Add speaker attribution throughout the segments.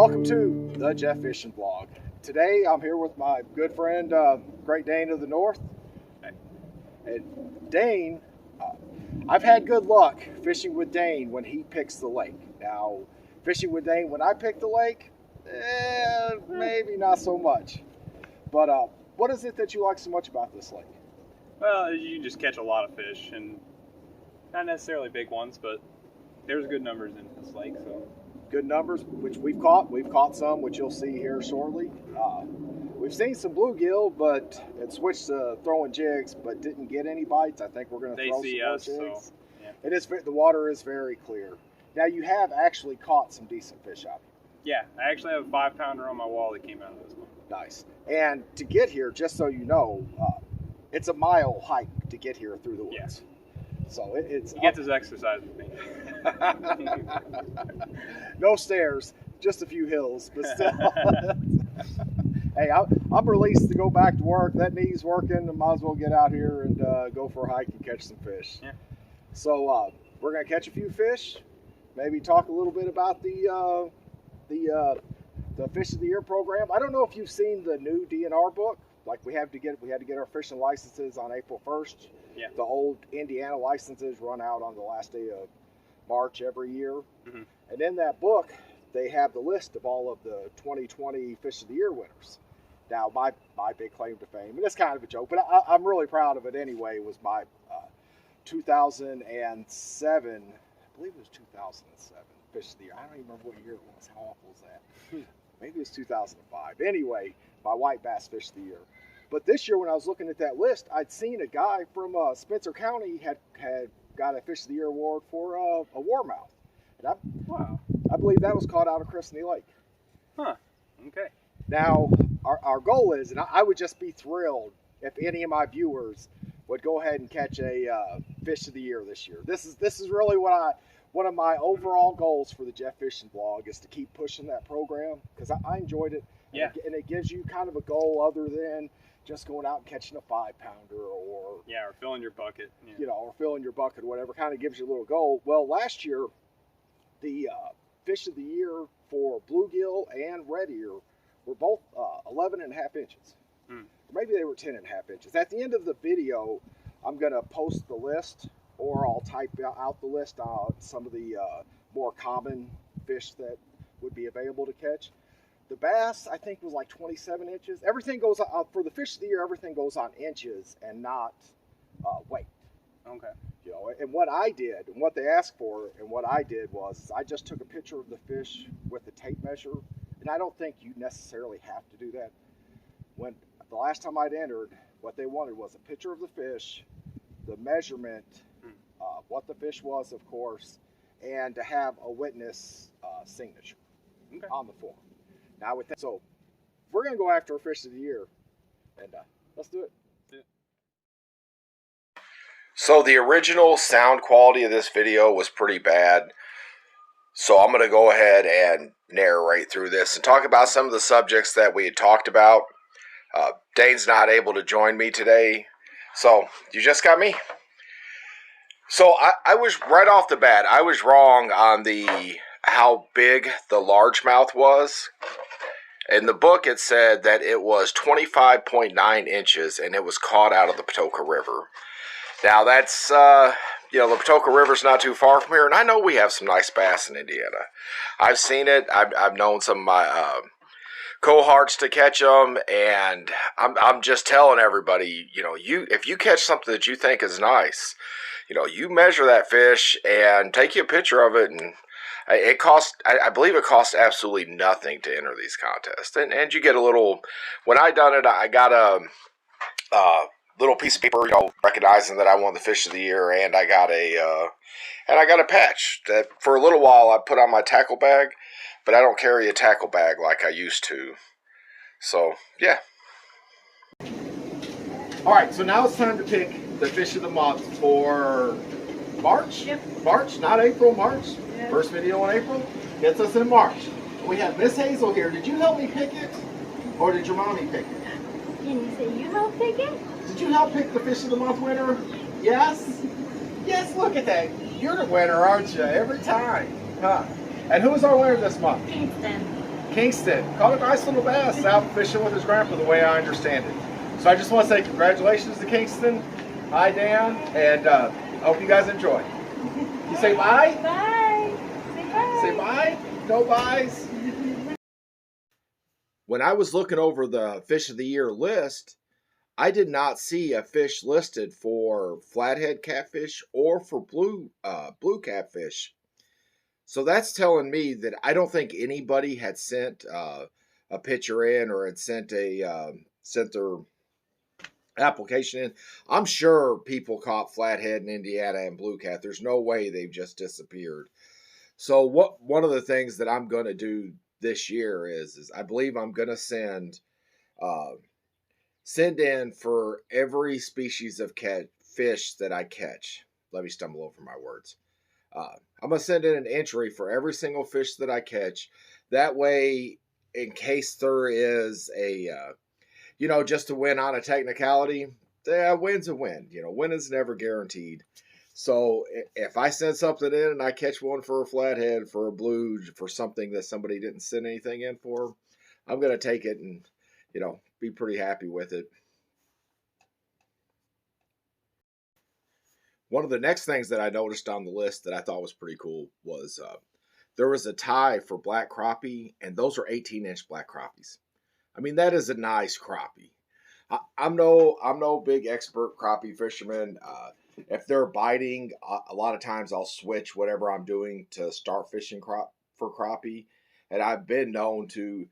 Speaker 1: Welcome to the Jeff Fishing Vlog. Today I'm here with my good friend, Great Dane of the North. And Dane, I've had good luck fishing with Dane when he picks the lake. Now, fishing with Dane when I pick the lake, maybe not so much. But what is it that you like so much about this lake?
Speaker 2: Well, you just catch a lot of fish, and not necessarily big ones, but there's good numbers in this lake. So
Speaker 1: good numbers, which we've caught. We've caught some, which you'll see here shortly. We've seen some bluegill, but it switched to throwing jigs, but didn't get any bites. I think we're going to throw some more jigs. So, yeah. The water is very clear. Now you have actually caught some decent fish out here.
Speaker 2: Yeah, I actually have a 5-pounder on my wall that came out of this one.
Speaker 1: Nice. And to get here, just so you know, it's a mile hike to get here through the woods.
Speaker 2: Yeah.
Speaker 1: So he
Speaker 2: gets his exercise with me.
Speaker 1: No stairs, just a few hills, but still. Hey, I'm released to go back to work. That knee's working. I might as well get out here and go for a hike and catch some fish. Yeah. So we're gonna catch a few fish. Maybe talk a little bit about the Fish of the Year program. I don't know if you've seen the new DNR book. Like we had to get our fishing licenses on April 1st. Yeah. The old Indiana licenses run out on the last day of March every year. Mm-hmm. And in that book, they have the list of all of the 2020 Fish of the Year winners. Now, my big claim to fame, and it's kind of a joke, but I'm really proud of it anyway, was my 2007, I believe it was 2007 Fish of the Year. I don't even remember what year it was. How awful is that? Maybe it was 2005. Anyway, my white bass Fish of the Year. But this year when I was looking at that list, I'd seen a guy from Spencer County had got a Fish of the Year award for a warmouth. And I believe that was caught out of Christine Lake.
Speaker 2: Huh, okay.
Speaker 1: Now, our goal is, and I would just be thrilled if any of my viewers would go ahead and catch a Fish of the Year this year. This is really one of my overall goals for the Jeff Fishing Vlog is to keep pushing that program because I enjoyed it.
Speaker 2: Yeah.
Speaker 1: And it gives you kind of a goal other than just going out and catching a 5-pounder or
Speaker 2: filling your bucket.
Speaker 1: Yeah. Or filling your bucket or whatever, kind of gives you a little goal. Well, last year, the Fish of the Year for bluegill and red ear were both 11.5 inches. Maybe they were 10.5 inches. At the end of the video, I'm going to post the list, or I'll type out the list on some of the more common fish that would be available to catch. The bass, I think, was like 27 inches. Everything goes on, for the Fish of the Year, everything goes on inches and not weight.
Speaker 2: Okay.
Speaker 1: And what I did, and what they asked for, and what I did was I just took a picture of the fish with the tape measure, and I don't think you necessarily have to do that. When the last time I'd entered, what they wanted was a picture of the fish, the measurement, what the fish was, of course, and to have a witness signature on the form. Now with that, so we're going to go after a Fish of the Year, and let's do it. So the original sound quality of this video was pretty bad, so I'm going to go ahead and narrate through this and talk about some of the subjects that we had talked about. Dane's not able to join me today, so you just got me. So I was, right off the bat, I was wrong on how big the largemouth was. In the book, it said that it was 25.9 inches, and it was caught out of the Patoka River. Now, that's, the Patoka River's not too far from here, and I know we have some nice bass in Indiana. I've seen it. I've known some of my cohorts to catch them, and I'm just telling everybody, if you catch something that you think is nice, you measure that fish and take you a picture of it, and it costs, I believe it costs absolutely nothing to enter these contests. And you get a little, when I done it, I got a little piece of paper, recognizing that I won the Fish of the Year, and I got a patch that for a little while I put on my tackle bag, but I don't carry a tackle bag like I used to. So, yeah. All right, so now it's time to pick the Fish of the Month for March? Yep. March, not April, March. Yep. First video in April gets us in March. We have Miss Hazel here. Did you help me pick it, or did your mommy pick it?
Speaker 3: Can you say you helped pick it?
Speaker 1: Did you help pick the Fish of the Month winner? Yes? Yes, look at that. You're the winner, aren't you? Every time. Huh? And who's our winner this month?
Speaker 3: Kingston.
Speaker 4: Kingston caught a nice little bass out fishing with his grandpa, the way I understand it. So I just want to say congratulations to Kingston. Hi, Dan, and I hope you guys enjoy. You say bye?
Speaker 3: Bye. Say bye.
Speaker 4: Say bye? No byes?
Speaker 1: When I was looking over the Fish of the Year list, I did not see a fish listed for flathead catfish or for blue catfish. So that's telling me that I don't think anybody had sent a picture in or had sent their application in. I'm sure people caught flathead in Indiana and blue cat. There's no way they've just disappeared. So one of the things that I'm going to do this year is I believe I'm going to send in for every species of fish that I catch. Let me stumble over my words. I'm going to send in an entry for every single fish that I catch. That way, in case there is just to win on a technicality, win's a win. Win is never guaranteed. So if I send something in and I catch one for a flathead, for a blue, for something that somebody didn't send anything in for, I'm going to take it and, be pretty happy with it. One of the next things that I noticed on the list that I thought was pretty cool was there was a tie for black crappie, and those are 18-inch black crappies. I mean, that is a nice crappie. I'm no big expert crappie fisherman. If they're biting, a lot of times I'll switch whatever I'm doing to start fishing for crappie, and I've been known to,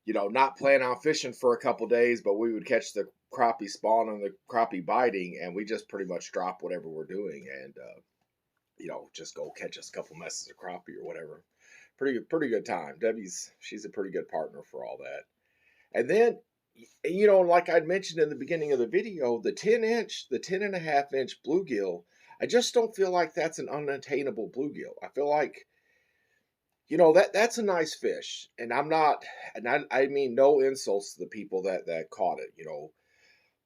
Speaker 1: not plan on fishing for a couple days, but we would catch the crappie spawn and the crappie biting, and we just pretty much drop whatever we're doing and just go catch us a couple messes of crappie or whatever. Pretty good time. She's a pretty good partner for all that. And then, like I'd mentioned in the beginning of the video, the 10.5-inch bluegill, I just don't feel like that's an unattainable bluegill. I feel like, that's a nice fish, and I mean no insults to the people that caught it,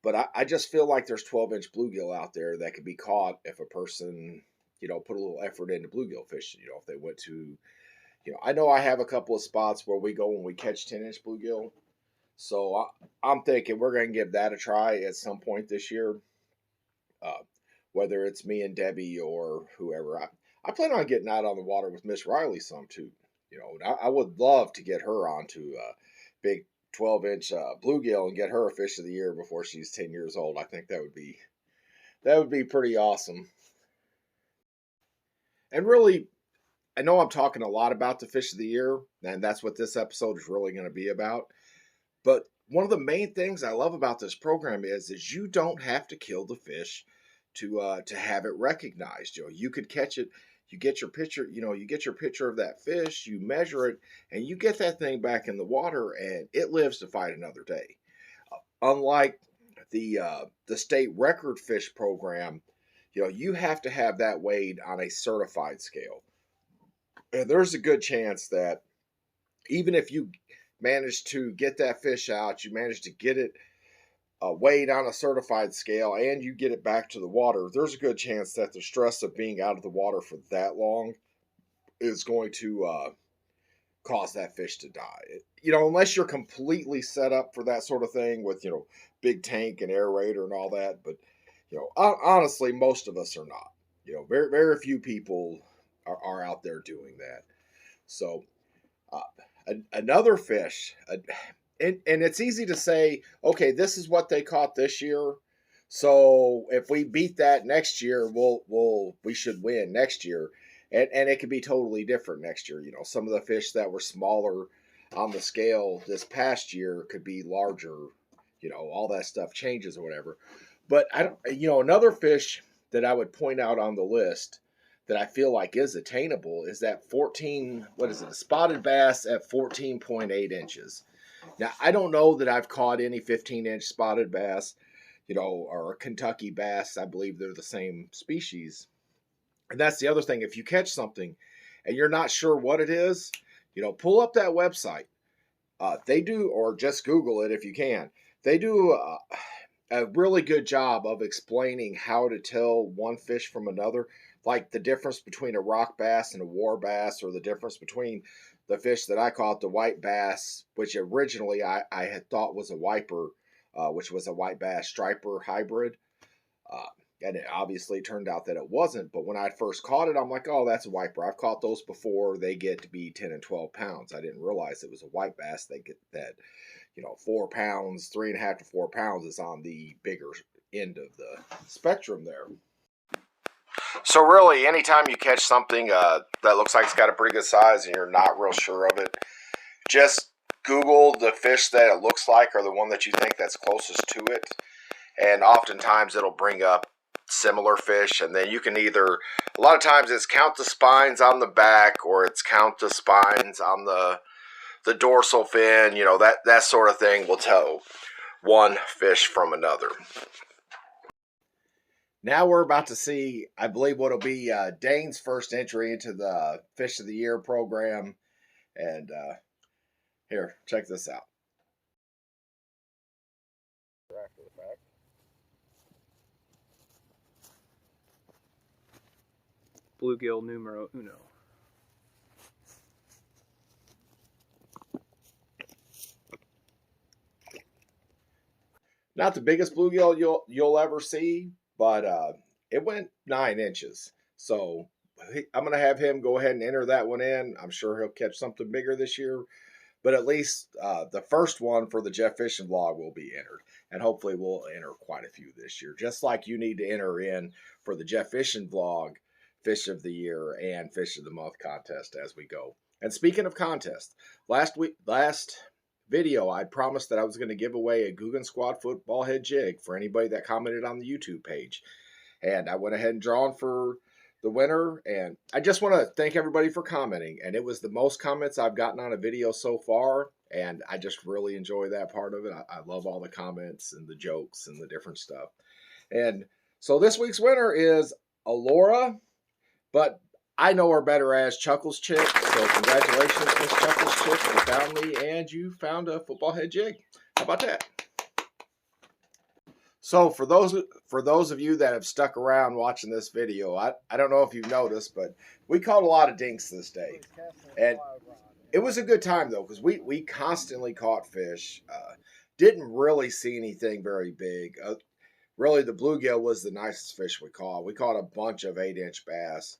Speaker 1: but I just feel like there's 12-inch bluegill out there that could be caught if a person, put a little effort into bluegill fishing. If they went to, I know I have a couple of spots where we go when we catch 10-inch bluegill. So I'm thinking we're going to give that a try at some point this year, whether it's me and Debbie or whoever. I plan on getting out on the water with Miss Riley some too. I would love to get her onto a big 12-inch bluegill and get her a fish of the year before she's 10 years old. I think that would be pretty awesome. And really, I know I'm talking a lot about the fish of the year, and that's what this episode is really going to be about. But one of the main things I love about this program is you don't have to kill the fish to have it recognized. You could catch it, you get your picture, you get your picture of that fish, you measure it, and you get that thing back in the water, and it lives to fight another day. Unlike the state record fish program, you have to have that weighed on a certified scale, and there's a good chance that even if you manage to get that fish out, you manage to get it weighed on a certified scale, and you get it back to the water, there's a good chance that the stress of being out of the water for that long is going to cause that fish to die. Unless you're completely set up for that sort of thing with, big tank and aerator and all that. But, honestly, most of us are not. Very, very few people are out there doing that. So, another fish, and it's easy to say, okay, this is what they caught this year, so if we beat that next year, we should win next year, and it could be totally different next year. Some of the fish that were smaller on the scale this past year could be larger. All that stuff changes or whatever. But I don't. Another fish that I would point out on the list that I feel like is attainable is that a spotted bass at 14.8 inches. Now, I don't know that I've caught any 15-inch spotted bass, or a Kentucky bass. I believe they're the same species. And that's the other thing. If you catch something and you're not sure what it is, pull up that website. They do, or just Google it if you can. They do a really good job of explaining how to tell one fish from another, like the difference between a rock bass and a war bass, or the difference between the fish that I caught, the white bass, which originally I had thought was a wiper, which was a white bass striper hybrid. Uh, and it obviously turned out that it wasn't. But when I first caught it, I'm like, oh, that's a wiper. I've caught those before. They get to be 10 and 12 pounds. I didn't realize it was a white bass. They get that, 4 pounds, 3.5 to 4 pounds is on the bigger end of the spectrum there. So really, anytime you catch something that looks like it's got a pretty good size and you're not real sure of it, just Google the fish that it looks like or the one that you think that's closest to it. And oftentimes it'll bring up similar fish, and then you can either, a lot of times it's count the spines on the back or it's count the spines on the dorsal fin, that sort of thing will tell one fish from another. Now we're about to see, I believe, what will be Dane's first entry into the Fish of the Year program. And here, check this out. After the fact.
Speaker 2: Bluegill numero uno.
Speaker 1: Not the biggest bluegill you'll ever see, but it went 9 inches. So I'm going to have him go ahead and enter that one in. I'm sure he'll catch something bigger this year. But at least the first one for the Jeff Fishing vlog will be entered. And hopefully we'll enter quite a few this year. Just like you need to enter in for the Jeff Fishing vlog, Fish of the Year and Fish of the Month contest as we go. And speaking of contests, last video I promised that I was going to give away a Googan Squad football head jig for anybody that commented on the YouTube page. And I went ahead and drawn for the winner, and I just want to thank everybody for commenting. And it was the most comments I've gotten on a video so far, and I just really enjoy that part of it. I love all the comments and the jokes and the different stuff. And so this week's winner is Alora, but I know her better as Chuckles Chick. So congratulations, Miss Chuckles Chick. You found me, and you found a football head jig. How about that? So for those of you that have stuck around watching this video, I don't know if you've noticed, but we caught a lot of dinks this day. And it was a good time, though, because we constantly caught fish. Didn't really see anything very big. Really, the bluegill was the nicest fish we caught. We caught a bunch of 8-inch bass.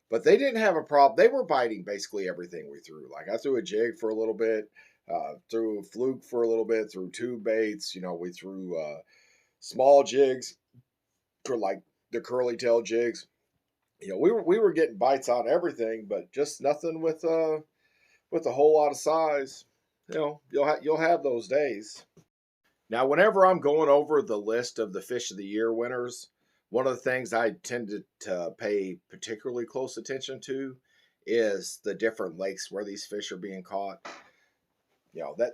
Speaker 1: But they didn't have a problem. They were biting basically everything we threw. Like I threw a jig for a little bit, threw a fluke for a little bit, threw 2 baits. We threw small jigs for like the curly tail jigs. We were getting bites on everything, but just nothing with a whole lot of size. You'll have those days. Now, whenever I'm going over the list of the Fish of the Year winners, one of the things I tend to pay particularly close attention to is the different lakes where these fish are being caught.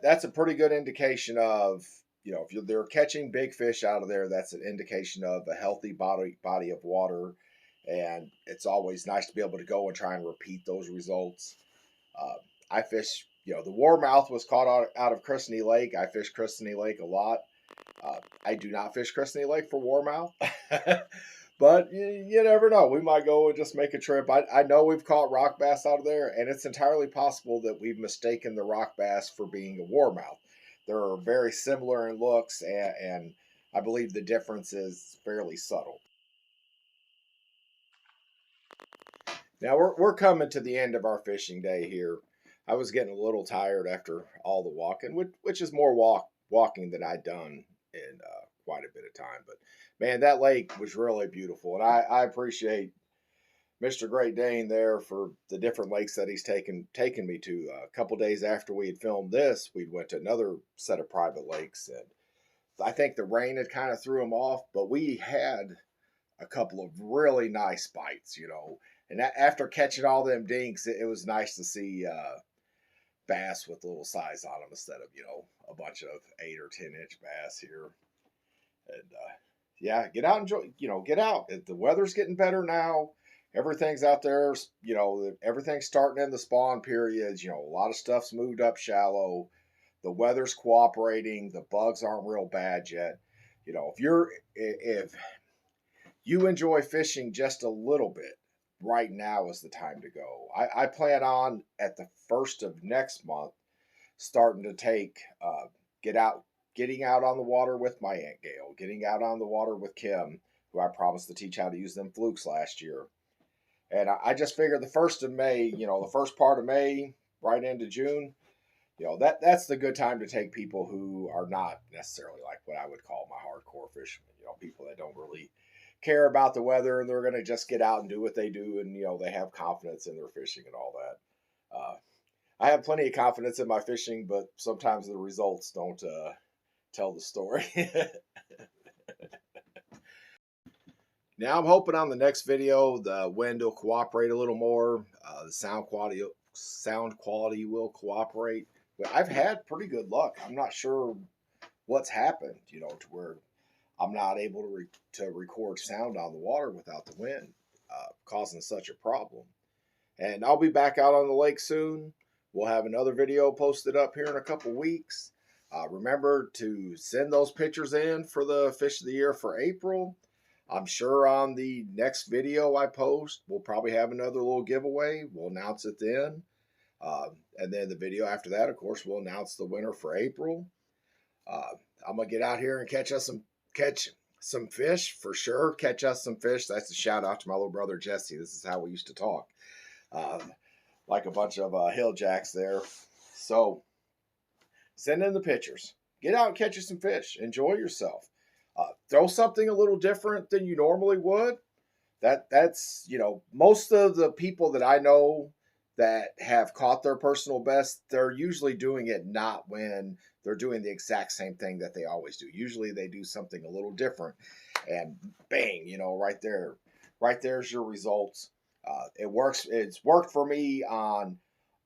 Speaker 1: That's a pretty good indication of, if they're catching big fish out of there, that's an indication of a healthy body of water. And it's always nice to be able to go and try and repeat those results. I fish, the warmouth was caught out of Christeny Lake. I fish Christeny Lake a lot. I do not fish Christeny Lake for warmouth, but you never know. We might go and just make a trip. I know we've caught rock bass out of there, and it's entirely possible that we've mistaken the rock bass for being a warmouth. They're very similar in looks, and I believe the difference is fairly subtle. Now we're coming to the end of our fishing day here. I was getting a little tired after all the walking, which is more walking than I'd done in quite a bit of time. But man, that lake was really beautiful, and I appreciate Mr. Great Dane there for the different lakes that he's taken me to. A couple days after we had filmed this, we went to another set of private lakes, and I think the rain had kind of threw him off, but we had a couple of really nice bites, And after catching all them dinks, it was nice to see bass with a little size on them instead of, a bunch of 8 or 10-inch bass here. And yeah, get out and enjoy, get out. The weather's getting better now. Everything's out there, everything's starting in the spawn periods. A lot of stuff's moved up shallow. The weather's cooperating. The bugs aren't real bad yet. If you enjoy fishing just a little bit, right now is the time to go. I plan on at the first of next month starting to take getting out on the water with my Aunt Gail, getting out on the water with Kim, who I promised to teach how to use them flukes last year. And I just figured the 1st of May, the first part of May, right into June, that's the good time to take people who are not necessarily like what I would call my hardcore fishermen. People that don't really care about the weather and they're going to just get out and do what they do, and they have confidence in their fishing and all that. I have plenty of confidence in my fishing, but sometimes the results don't tell the story. Now I'm hoping on the next video the wind will cooperate a little more. The sound quality will cooperate. But I've had pretty good luck. I'm not sure what's happened, to where I'm not able to record sound on the water without the wind causing such a problem. And I'll be back out on the lake soon. We'll have another video posted up here in a couple weeks. Remember to send those pictures in for the fish of the year for April. I'm sure on the next video I post, we'll probably have another little giveaway. We'll announce it then. And then the video after that, of course, we'll announce the winner for April. I'm going to get out here and catch some fish for sure. Catch us some fish. That's a shout out to my little brother, Jesse. This is how we used to talk. Like a bunch of hill jacks there. So send in the pictures. Get out and catch you some fish. Enjoy yourself. Throw something a little different than you normally would. That's most of the people that I know that have caught their personal best, they're usually doing it not when they're doing the exact same thing that they always do. Usually they do something a little different, and bang, right there's your results. It works. It's worked for me on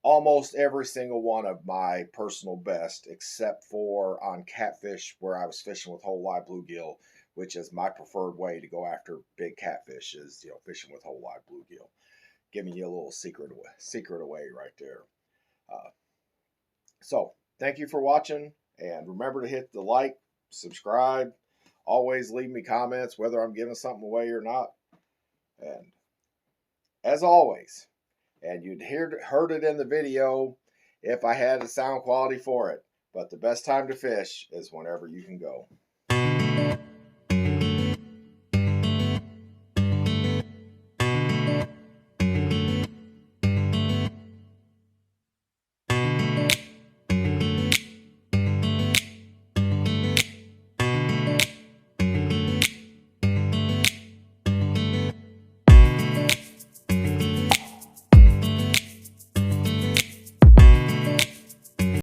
Speaker 1: almost every single one of my personal best, except for on catfish, where I was fishing with whole live bluegill, which is my preferred way to go after big catfish, is fishing with whole live bluegill. Giving you a little secret away right there. So thank you for watching, and remember to hit the like, subscribe. Always leave me comments whether I'm giving something away or not. And as always, and you'd heard it in the video if I had the sound quality for it, but the best time to fish is whenever you can go.